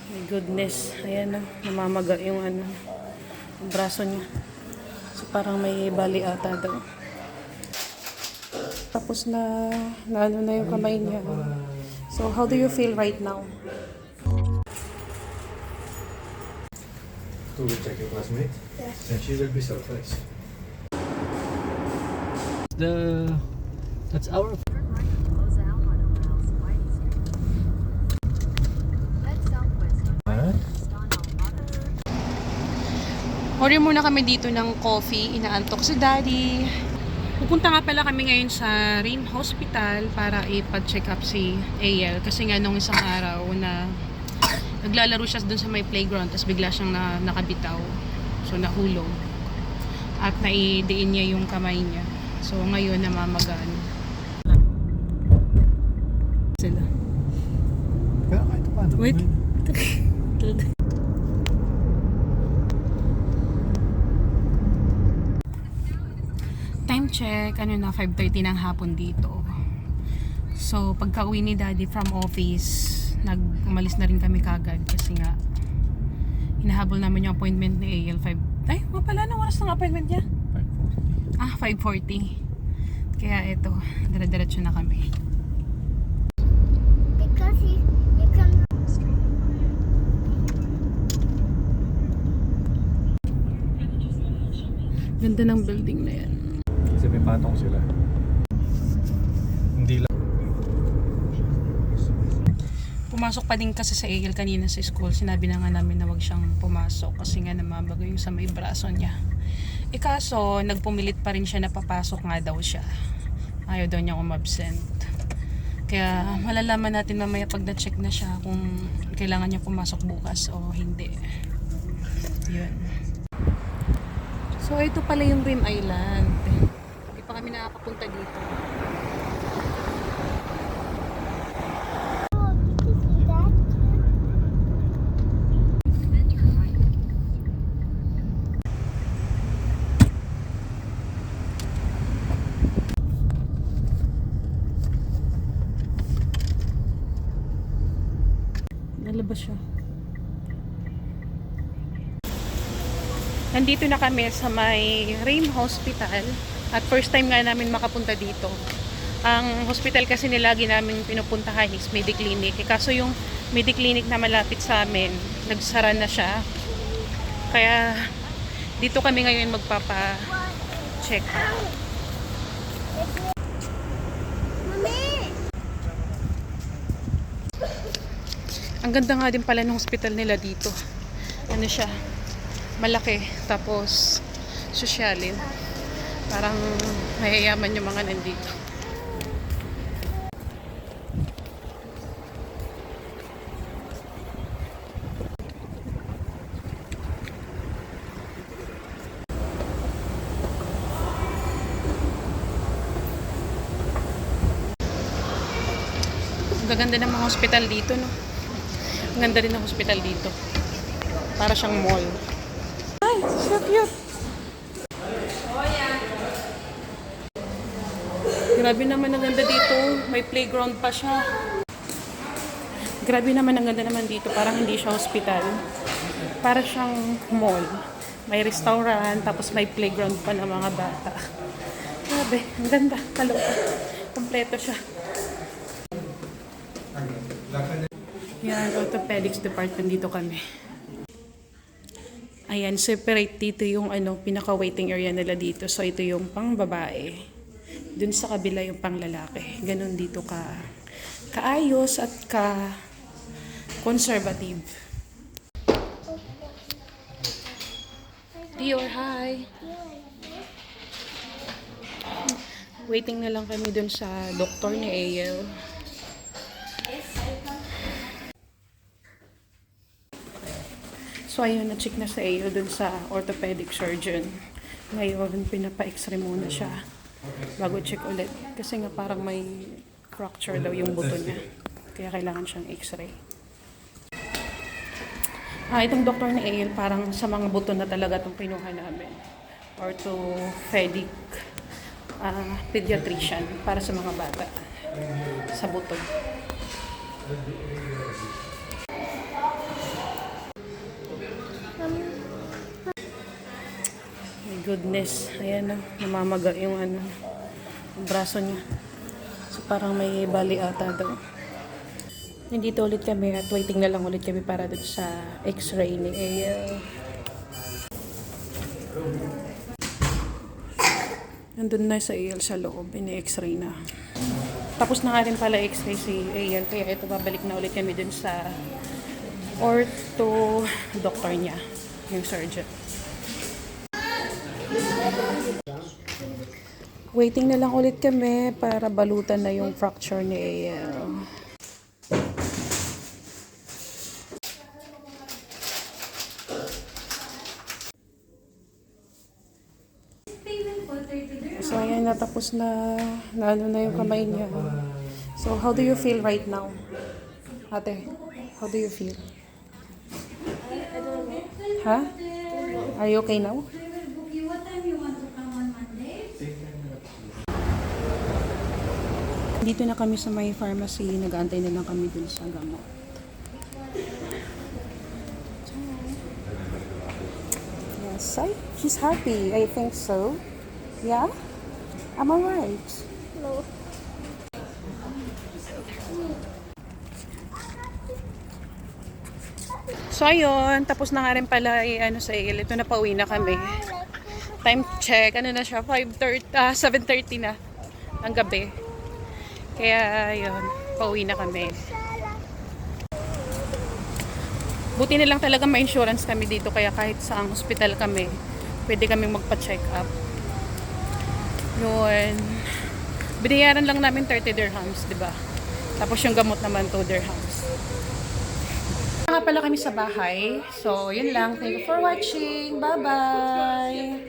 My goodness. Ayan na. Namamaga yung ano, yung braso niya. So parang may bali ata daw. Tapos na ano na yung kamay niya. So how do you feel right now? To check your classmate? Yes. And she will be surprised. That's our. Order muna kami dito ng coffee. Inaantok si Daddy. Pupunta nga pala kami ngayon sa Rain Hospital para ipa-check up si AL. Kasi nga nung isang araw na naglalaro siya dun sa may playground, tapos bigla siyang nakabitaw. So nahulog. At naidiin niya yung kamay niya. So ngayon namamagaan sila. Pero kahit paano. Wait. Time check, ano na, 5:30 ng hapon dito. So, pagka uwi ni Daddy from office, umalis na rin kami kagad kasi nga hinahabol namin yung appointment ni AL 5. Ay, pala na oras ng appointment niya? 5:40. Kaya ito, dire-diretso na kami. Because you can. Ganda ng building na yan. Kasi may patong sila. Hindi lang. Pumasok pa din kasi sa AL kanina sa school. Sinabi na nga namin na wag siyang pumasok kasi nga namabago yung sa may braso niya. Kaso, nagpumilit pa rin siya na papasok nga daw siya. Ayaw daw niya umabsent. Kaya malalaman natin mamaya pag na-check na siya kung kailangan niya pumasok bukas o hindi. Yun. So, ito pala yung Rim Island. Hindi pa kami nakakapunta dito. Oh, did you see that? Nalabas siya. Nandito na kami sa may Rain Hospital at first time nga namin makapunta dito. Ang hospital kasi nilagi namin pinupuntahan is Mediclinic. Kaso yung Mediclinic na malapit sa amin, nagsara na siya. Kaya dito kami ngayon magpapa-check up. Mommy! Ang ganda nga din pala ng hospital nila dito. Ano siya? Malaki. Tapos sosyalin. Parang mayayaman yung mga nandito. Ang gaganda ng mga hospital dito, no? Ang ganda rin ng hospital dito. Para siyang mall. Ay, so cute! Grabe naman ang ganda dito. May playground pa siya. Grabe naman ang ganda naman dito. Parang hindi siya hospital. Para siyang mall. May restaurant, tapos may playground pa ng mga bata. Grabe, ang ganda. Kaloka. Kompleto siya. Yan, orthopedics department dito kami. Ayan, separate dito yung pinaka-waiting area nila dito. So, ito yung pang babae. Dun sa kabila yung pang lalaki. Ganon dito kaayos at conservative. Dior, hi! Waiting na lang kami dun sa doktor ni AL. So, ayun, na-check na sa AL dun sa orthopedic surgeon. Ngayon, pinapa-x-ray muna siya bago check ulit. Kasi nga parang may fracture daw yung buto niya. Kaya kailangan siyang x-ray. Itong doktor ni AL, parang sa mga buto na talaga itong pinuha namin. Orthopedic pediatrician para sa mga bata sa buto. goodness. Ayan na, namamaga yung ano, yung braso niya. So parang may bali ata daw. Nandito ulit kami at waiting na lang ulit kami para dun sa x-ray ni AL. Nandun na sa AL sa loob, ini-x-ray na. Tapos na nga rin pala x-ray si AL, kaya ito babalik na ulit kami dun sa ortho doctor niya, yung surgeon. Waiting na lang ulit kami para balutan na yung fracture ni AL. So ayan, natapos na ano na yung kamay niya. So how do you feel right now? Ate, how do you feel? Huh? Are you okay now? Dito na kami sa may pharmacy. Nag-aantay na lang kami dun sa gamot. Yes, he's happy. I think so. Yeah? Am I right? No. So ayun, tapos na nga rin pala ano sa AL. Ito na, pauwi na kami. Time check, ano na siya, 7:30 na ang gabi. Kaya ayun, pauwi na kami. Buti na lang talaga may insurance kami dito, kaya kahit saang hospital kami, pwede kaming magpa-check up. Yun. Binayaran lang namin 30 dirhams, di ba? Tapos yung gamot naman 2 dirhams. Nga pala kami sa bahay. So, yun lang. Thank you for watching. Bye-bye!